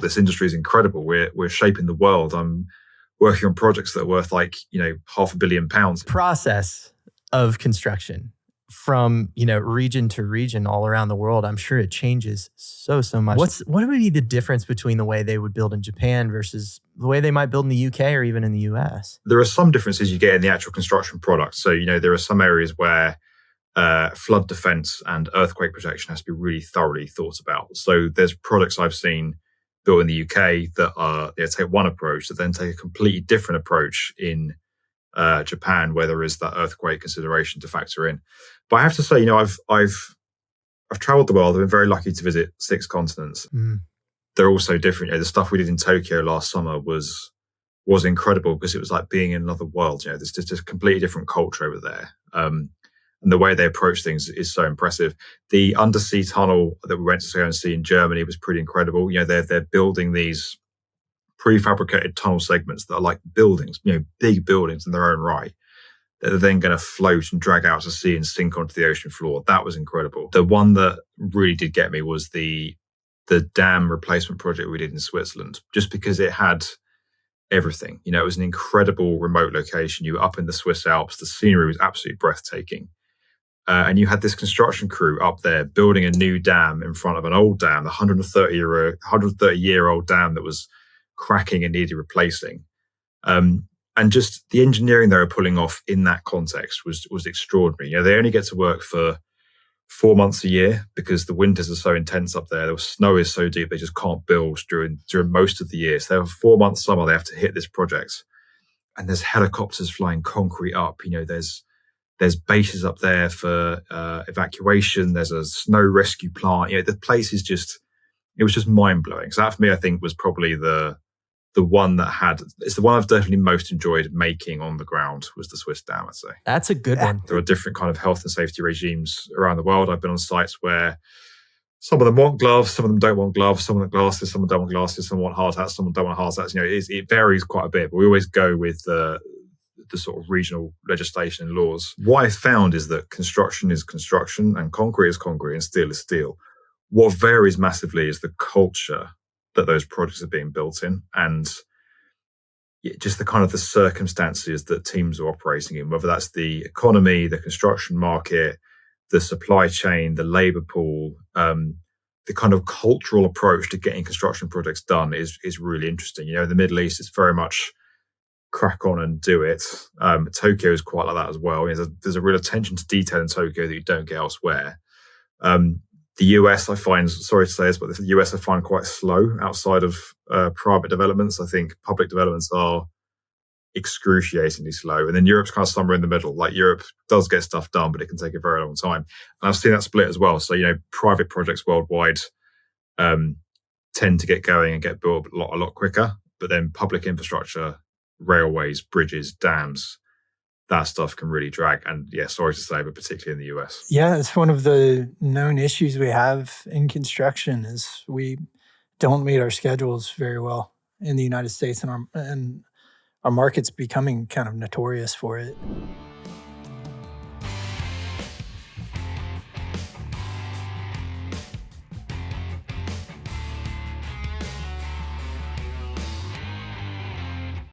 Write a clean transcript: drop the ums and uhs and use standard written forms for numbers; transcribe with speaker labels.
Speaker 1: this industry is incredible. We're shaping the world. I'm working on projects that are worth like, £500 million.
Speaker 2: Process of construction from, region to region all around the world, I'm sure it changes so much. What would be the difference between the way they would build in Japan versus the way they might build in the UK or even in the US?
Speaker 1: There are some differences you get in the actual construction product. So, there are some areas where flood defense and earthquake protection has to be really thoroughly thought about. So there's products I've seen built in the UK that take one approach, that then take a completely different approach in Japan, where there is that earthquake consideration to factor in. But I have to say, I've traveled the world. I've been very lucky to visit 6 continents. They're all so different. The stuff we did in Tokyo last summer was incredible because it was like being in another world. There's just a completely different culture over there. And the way they approach things is so impressive. The undersea tunnel that we went to go and see in Germany was pretty incredible. They're building these prefabricated tunnel segments that are like buildings, big buildings in their own right, that are then going to float and drag out to sea and sink onto the ocean floor. That was incredible. The one that really did get me was the dam replacement project we did in Switzerland, just because it had everything. It was an incredible remote location. You were up in the Swiss Alps. The scenery was absolutely breathtaking. And you had this construction crew up there building a new dam in front of an old dam, the 130-year-old dam that was cracking and needed replacing. And just the engineering they were pulling off in that context was extraordinary. They only get to work for 4 months a year because the winters are so intense up there. The snow is so deep, they just can't build during most of the year. So they have a 4-month summer, they have to hit this project. And there's helicopters flying concrete up. There's bases up there for evacuation. There's a snow rescue plant. The place is it was just mind blowing. So that for me, I think was probably the one it's the one I've definitely most enjoyed making on the ground was the Swiss dam, I'd say.
Speaker 2: That's a good one.
Speaker 1: There are different kind of health and safety regimes around the world. I've been on sites where some of them want gloves, some of them don't want gloves, some want glasses, some don't want glasses, some want hard hats, some don't want hard hats. It varies quite a bit, but we always go with the sort of regional legislation and laws. What I found is that construction is construction and concrete is concrete and steel is steel. What varies massively is the culture that those projects are being built in and just the kind of the circumstances that teams are operating in, whether that's the economy, the construction market, the supply chain, the labor pool, the kind of cultural approach to getting construction projects done is really interesting. In the Middle East, it's very much crack on and do it. Tokyo is quite like that as well. There's a real attention to detail in Tokyo that you don't get elsewhere. The US, I find, sorry to say this, but the US I find quite slow outside of private developments. I think public developments are excruciatingly slow. And then Europe's kind of somewhere in the middle. Like Europe does get stuff done, but it can take a very long time. And I've seen that split as well. So, private projects worldwide tend to get going and get built a lot quicker. But then public infrastructure, railways, bridges, dams, that stuff can really drag. And sorry to say, but particularly in the US.
Speaker 3: Yeah, it's one of the known issues we have in construction is we don't meet our schedules very well in the United States, and our market's becoming kind of notorious for it.